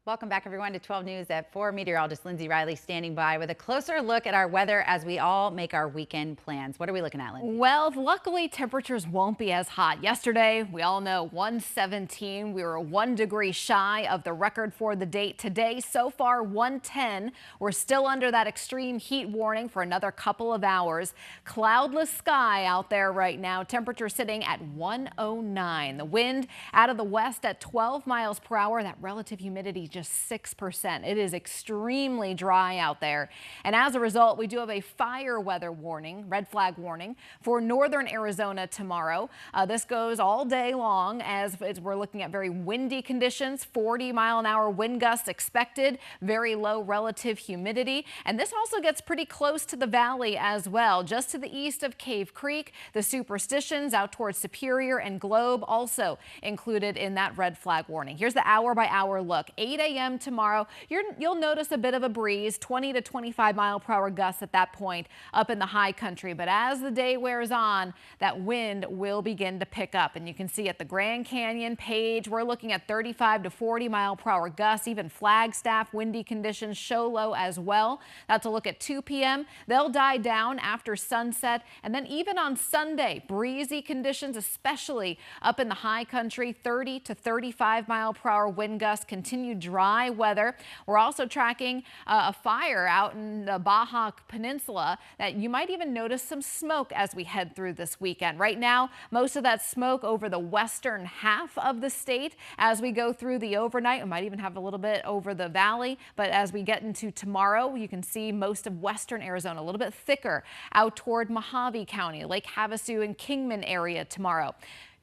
Welcome back, everyone, to 12 News at 4. Meteorologist Lindsay Riley standing by with a closer look at our weather as we all make our weekend plans. What are we looking at, Lindsay? Well, luckily temperatures won't be as hot. Yesterday, we all know 117. We were 1 degree shy of the record for the date. Today, so far 110. We're still under that extreme heat warning for another couple of hours. Cloudless sky out there right now. Temperature sitting at 109. The wind out of the west at 12 miles per hour. That relative humidity just 6%. It is extremely dry out there. And as a result, we do have a fire weather warning, red flag warning for northern Arizona tomorrow. This goes all day long as we're looking at very windy conditions, 40-mile-an-hour wind gusts expected, very low relative humidity. And this also gets pretty close to the valley as well, just to the east of Cave Creek. The Superstitions out towards Superior and Globe also included in that red flag warning. Here's the hour-by-hour look. 8 a.m. tomorrow, you'll notice a bit of a breeze, 20 to 25 mile per hour gusts at that point up in the high country. But as the day wears on, that wind will begin to pick up. And you can see at the Grand Canyon, Page, we're looking at 35 to 40 mile per hour gusts, even Flagstaff, windy conditions, Show Low as well. That's a look at 2 p.m. They'll die down after sunset. And then even on Sunday, breezy conditions, especially up in the high country, 30 to 35 mile per hour wind gusts, continued dry weather. We're also tracking a fire out in the Baja Peninsula that you might even notice some smoke as we head through this weekend. Right now, most of that smoke over the western half of the state. As we go through the overnight, we might even have a little bit over the valley. But as we get into tomorrow, you can see most of western Arizona a little bit thicker out toward Mojave County, Lake Havasu and Kingman area tomorrow.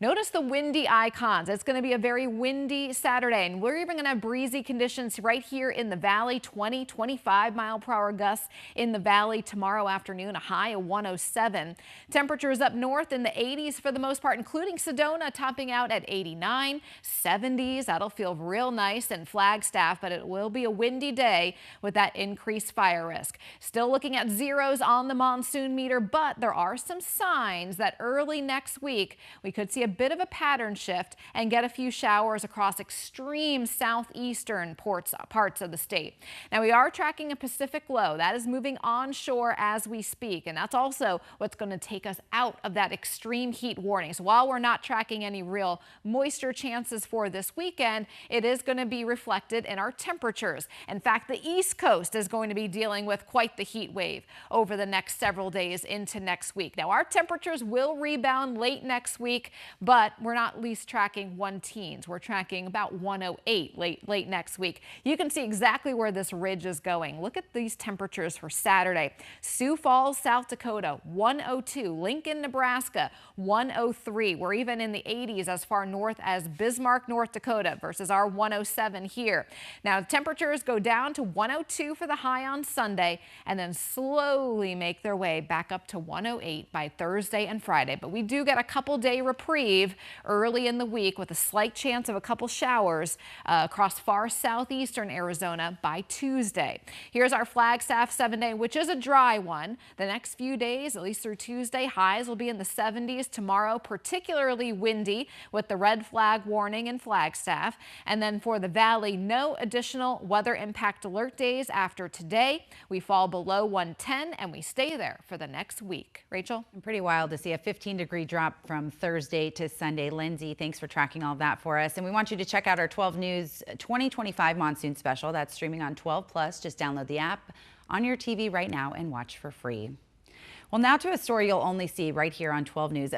Notice the windy icons. It's going to be a very windy Saturday, and we're even going to have breezy conditions right here in the valley, 20, 25 mile per hour gusts in the valley tomorrow afternoon, a high of 107. Temperatures up north in the 80s for the most part, including Sedona topping out at 89, 70s. That'll feel real nice in Flagstaff, but it will be a windy day with that increased fire risk. Still looking at zeros on the monsoon meter, but there are some signs that early next week we could see a bit of a pattern shift and get a few showers across extreme southeastern parts of the state. Now, we are tracking a Pacific low that is moving onshore as we speak, and that's also what's going to take us out of that extreme heat warning. So while we're not tracking any real moisture chances for this weekend, it is going to be reflected in our temperatures. In fact, the East Coast is going to be dealing with quite the heat wave over the next several days into next week. Now, our temperatures will rebound late next week, but we're not at least tracking 110s. We're tracking about 108 late next week. You can see exactly where this ridge is going. Look at these temperatures for Saturday. Sioux Falls, South Dakota, 102. Lincoln, Nebraska, 103. We're even in the 80s as far north as Bismarck, North Dakota versus our 107 here. Now, temperatures go down to 102 for the high on Sunday and then slowly make their way back up to 108 by Thursday and Friday. But we do get a couple-day reprieve early in the week with a slight chance of a couple showers across far southeastern Arizona by Tuesday. Here's our Flagstaff 7-day, which is a dry one. The next few days, at least through Tuesday, highs will be in the 70s. Tomorrow, particularly windy with the red flag warning in Flagstaff. And then for the valley, no additional weather impact alert days after today. We fall below 110 and we stay there for the next week. Rachel? Pretty wild to see a 15-degree drop from Thursday to Sunday. Lindsay, thanks for tracking all of that for us. And we want you to check out our 12 News 2025 monsoon special. That's streaming on 12 Plus. Just download the app on your TV right now and watch for free. Well, now to a story you'll only see right here on 12 News.